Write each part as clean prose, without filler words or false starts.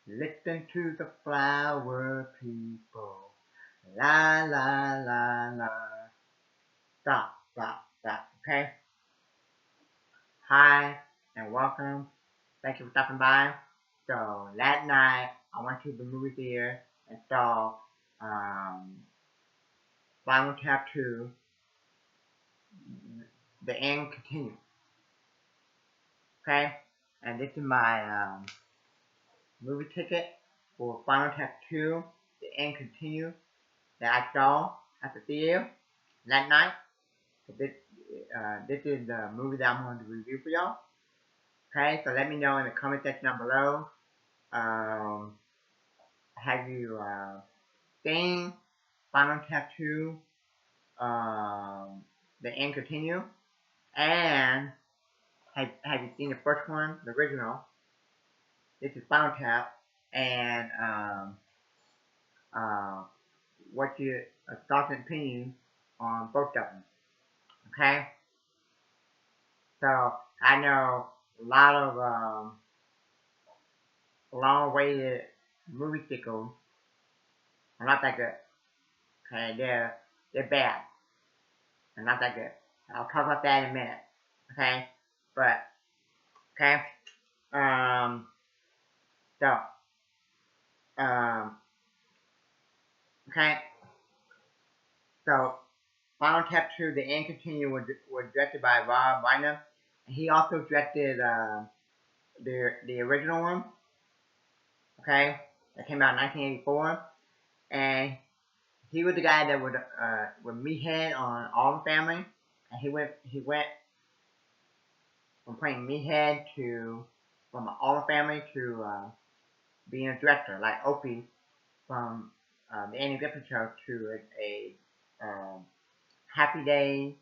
Listen to the flower people. La la la la. Stop, stop, stop. Okay? Hi and welcome. Thank you for stopping by. So last night I went to the movie theater and saw Spinal Tap II. The end continues. Okay? And this is my movie ticket for Spinal Tap II. The end continues that I saw at the theater that night. So this is the movie that I'm going to review for y'all. Okay, so let me know in the comment section down below. Have you seen Spinal Tap II? The end continue, and have you seen the first one, the original? This is Spinal Tap, and what your thoughts and opinions on both of them? Okay, so I know a lot of long-awaited movie sequels are not that good. Okay, they're bad. They're not that good. I'll talk about that in a minute. Okay, but okay, so okay, so Spinal Tap II: The End Continue was directed by Rob Reiner, and he also directed the original one. Okay, that came out in 1984, and he was the guy that would Meathead on All in the Family, and he went from playing Meathead from All in the Family to being a director, like Opie from the Andy Griffith Show to a Happy Day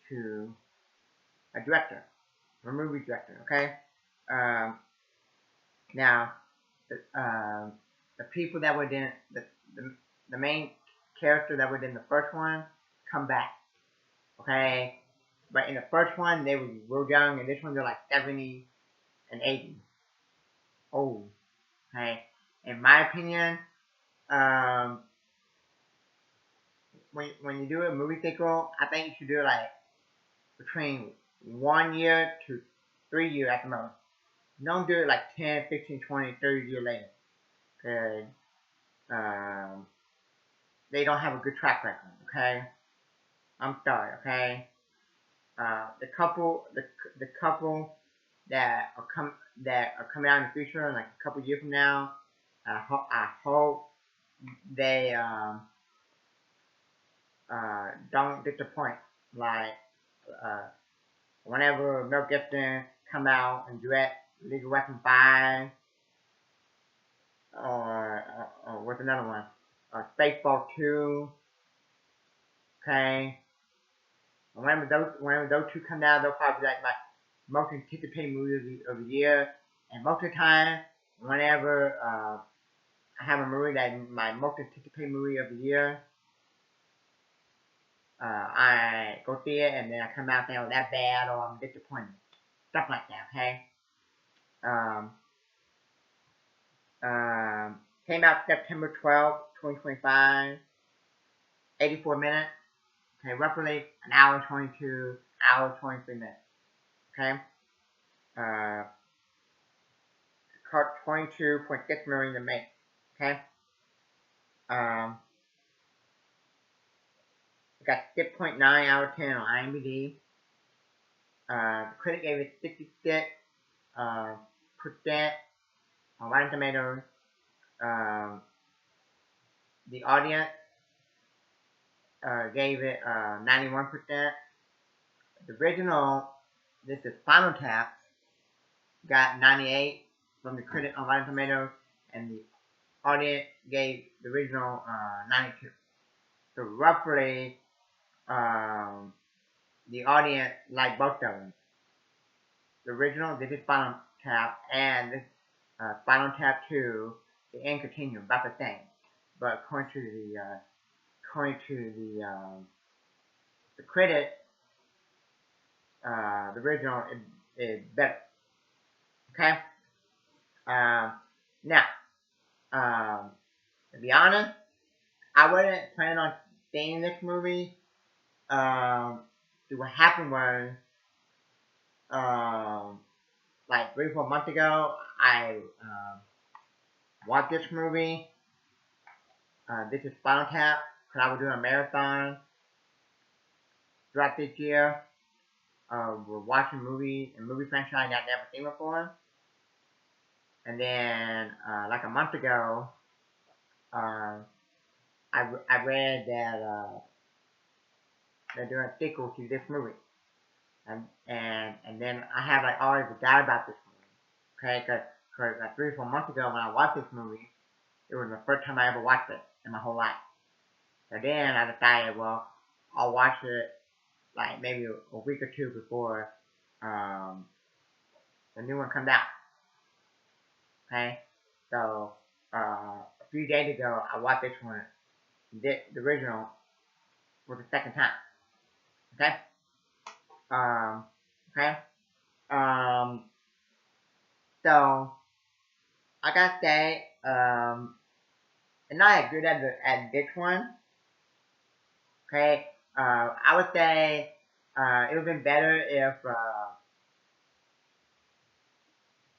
to a director, a movie director. Okay, now the people that were in the main character that was in the first one come back. Okay, but in the first one they were real young, and this one they're like 70 and 80 old. Okay, in my opinion, when you do a movie sequel, I think you should do it like between 1 year to 3 years at the most. Don't do it like 10, 15, 20, 30 years later. Because they don't have a good track record, okay? I'm sorry, okay? The couple that are coming out in the future, like a couple years from now, I hope they don't disappoint. Like whenever Mel Gibson come out and direct Lethal Weapon 5, or what's another one? Spaceball 2. Okay. Whenever those two come out, they'll probably be like my most anticipated movie of the year. And most of the time, whenever I have a movie that my most anticipated movie of the year, I go see it and then I come out saying, "Oh, that bad," or "I'm disappointed." Stuff like that. Okay. Came out September 12th, 2025. 84 minutes. Okay, roughly an hour 22, hour 23 minutes. Okay. Cost 22.6 million to make. Okay. Got 6.9 out of 10 on IMDb. The critic gave it 66% on Rotten Tomatoes. The audience gave it 91%. The original, this is Spinal Tap, got 98 from the critic on Rotten Tomatoes, and the audience gave the original 92. So roughly, the audience liked both of them. The original, this is Spinal Tap, and this Spinal Tap II, the end continuum, about the same. But according to the critic, the original is better. Okay. Now, To be honest, I wasn't planning on seeing this movie. So what happened was, um, like 3 or 4 months ago, I watched this movie. This is Spinal Tap, because I was doing a marathon throughout this year. We're watching movies and movie franchise I've never seen before. And then, like a month ago, uh, I read that they're doing a sequel to this movie. And then I had like already forgot about this movie. Okay, because like 3 or 4 months ago when I watched this movie, it was the first time I ever watched it in my whole life. So then I decided, well, I'll watch it like maybe a week or two before um, the new one comes out. Okay, so a few days ago I watched this one. The original for the second time. Okay, um, okay, um, so I gotta say, and not as good as this one. Okay, I would say it would have been better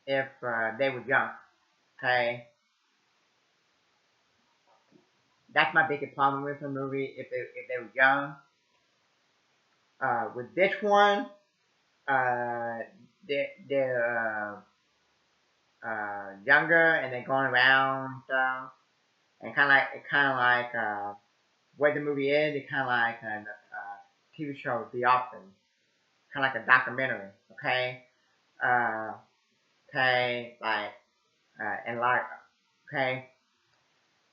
if they were young. Okay, that's my biggest problem with the movie. If they were young, with this one, uh, they're younger and they're going around and stuff, and kind of like what the movie is. It kind of like a TV show, The Office, kind of like a documentary. Okay, uh, okay, like and like okay,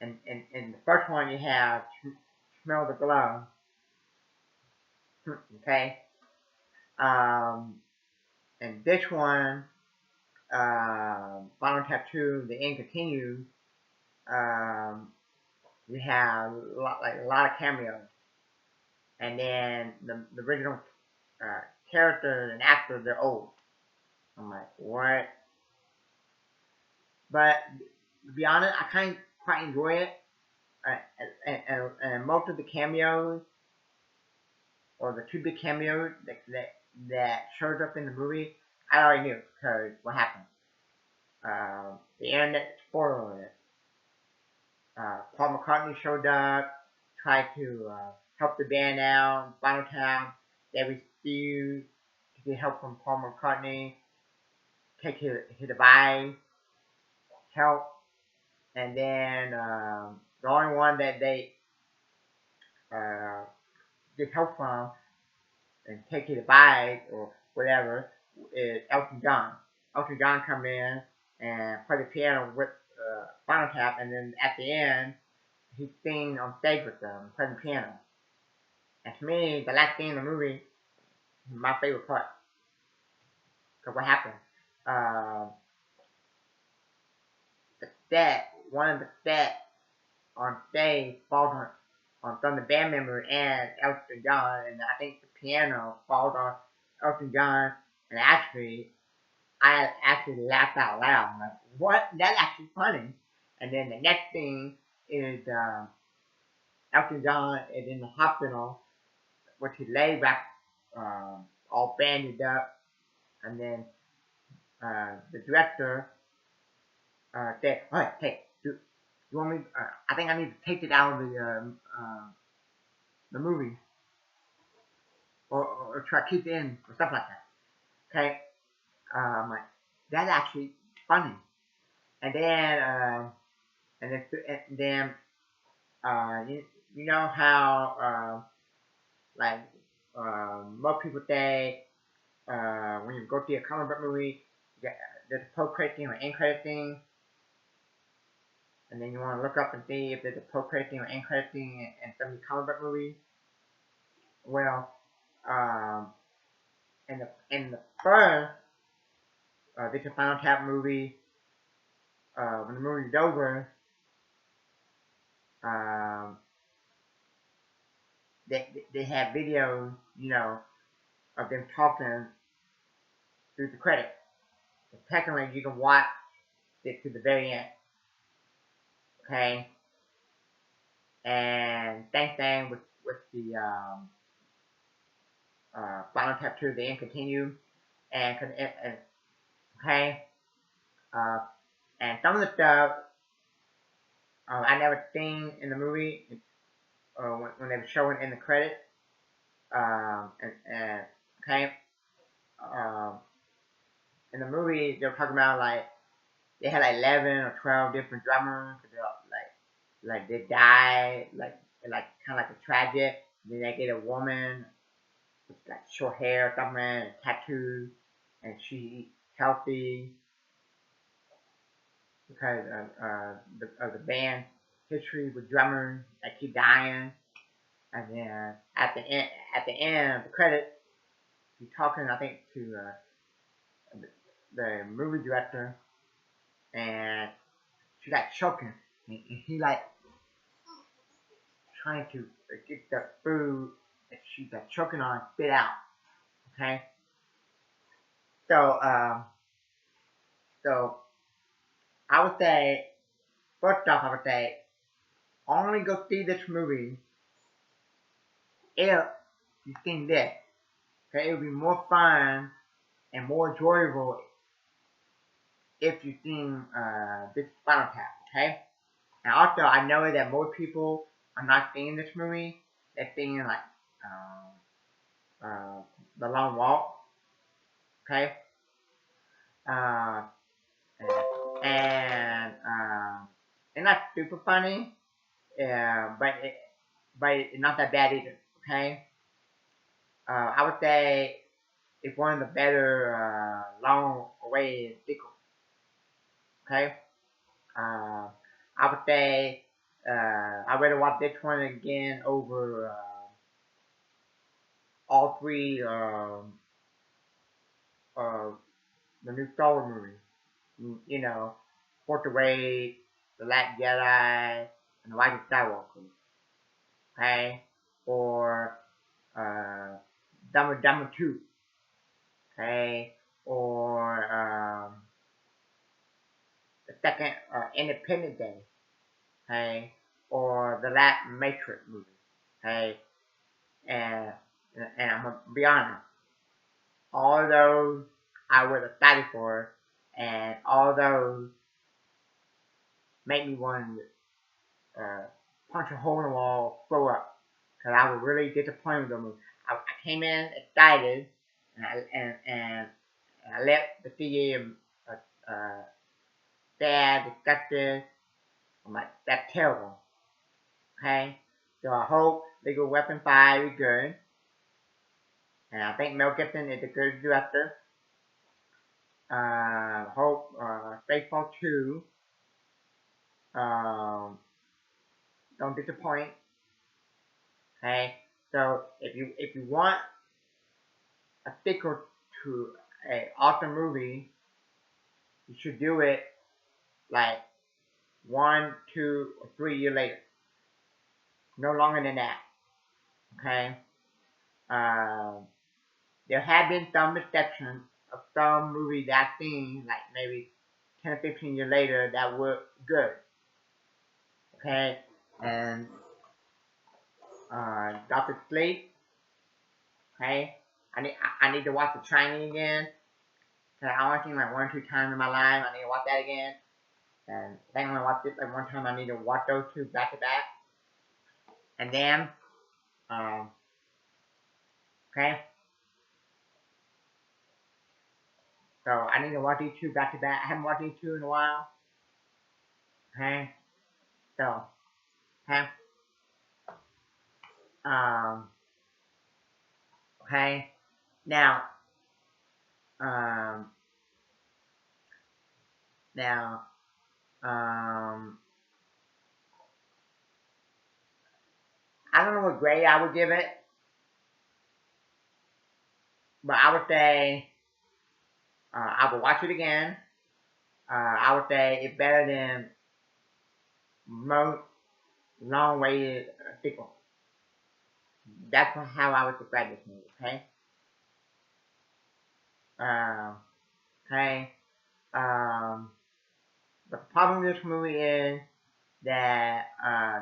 and in the first one you have Smell the Glove. Okay, um, and this one, Spinal Tap II, the end continues. Um, we have a lot of cameos, and then the original characters and actors they're old. I'm like, what? But to be honest, I kind of quite enjoy it. Uh, and most of the cameos, or the two big cameos that showed up in the movie, I already knew because what happened. The internet spoiled it. Paul McCartney showed up, tried to help the band out. Spinal Tap, they refused to get help from Paul McCartney, take his advice, help, and then the only one that they uh, get help from and take his advice or whatever is Elton John. Elton John come in and play the piano with Spinal Tap, and then at the end he sing on stage with them, playing the piano. And to me, the last scene in the movie is my favorite part. Because what happened? Uh, the set, one of the sets on stage falls on some of the band members and Elton John, and I think the piano falls on Elton John, and I actually laughed out loud. I'm like, what? That's actually funny. And then the next thing is Elton John is in the hospital with his leg wrapped, all bandaged up, and then the director said, "Hey, hey, do you want me? I think I need to take it out of the movie, or try to keep it in, or stuff like that." Okay, I'm like, that's actually funny. And then, and then, you know how like most people say when you go see a comic book movie, there's a post credit thing or end credit thing, and then you want to look up and see if there's a post credit thing or end credit thing in some of the comic book movies. Well, um, in the first this is Final Tap movie, when the movie's over, um, they have videos, of them talking through the credits. So technically, you can watch it to the very end. Okay, and same thing with the Spinal Tap II, the end continue, and okay, uh, and some of the stuff I never seen in the movie when they were showing in the credits, and okay, um, in the movie they were talking about like they had like 11 or 12 different drummers, they all, like they died like kind of like a tragic. Then they get a woman with like short hair or something and tattoos, and she healthy because of the band history with drummers that keep dying. And then at the end of the credits, he's talking I think to the movie director, and she like choking, and he like trying to get the food that she's like choking on spit out. Okay, so so I would say first off I would say only go see this movie if you seen this. Okay, it would be more fun and more enjoyable if you seen this Spinal Tap. Okay, and also I know that more people are not seeing this movie. They're seeing like The Long Walk. Okay, uh, and it's not super funny. Yeah, but it's not that bad either. Okay, I would say it's one of the better long away sequels. Okay, I would say I'd rather watch this one again over all three uh, the new Star Wars movies. You know, Force Awakens, The Last Jedi, and The Rise of Skywalker. Okay, or Dumb and Dumber 2. Okay, or the second Independence Day. Okay, or the last Matrix movie. Okay, and I'm gonna be honest, all those I was excited for, and all those make me want to punch a hole in the wall, throw up, because I was really disappointed with the movie. I came in excited, and I left the theater sad, disgusted. I'm like, that's terrible. Okay, so I hope Legal Weapon 5 is good, and I think Mel Gibson is a good director. Hope Spaceball 2 um, don't disappoint. Okay, so if you want a sequel to a awesome movie, you should do it like 1, 2, or 3 years later. No longer than that. Okay. Um, there have been some exceptions of some movies that I've seen, like maybe 10 or 15 years later, that were good. Okay, and Doctor Sleep. Okay, I need to watch The Shining again. Cause I only seen like 1 or 2 times in my life. I need to watch that again. And I think I'm gonna watch it like 1 time. I need to watch those 2 back to back. And then, um, okay, so I need to watch these 2 back to back. I haven't watched these 2 in a while. Okay, so, okay, um, okay, now, um, now, um, I don't know what grade I would give it, but I would say I would watch it again. I would say it's better than most long-awaited sequels. That's how I would describe this movie. Okay. Um, okay. Um, the problem with this movie is that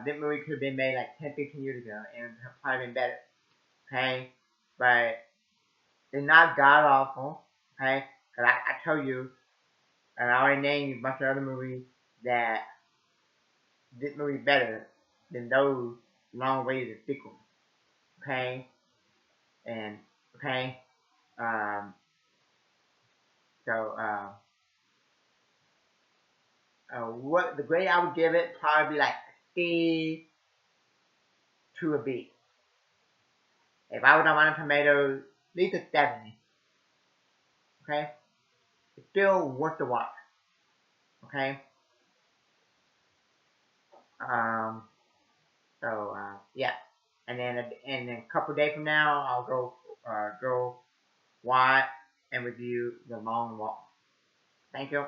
this movie could have been made like 10, 15 years ago and it would have probably been better. Okay, but it's not god awful. Okay, because I told you, and I already named you a bunch of other movies that this movie better than those long-awaited sequels. Okay, and okay, um, so what the grade I would give it probably be like C to a B. If I was on Rotten Tomatoes, at least a 70. Okay, it's still worth the watch. Okay, um, so yeah, and then a couple days from now I'll go watch and review The Long Walk. Thank you.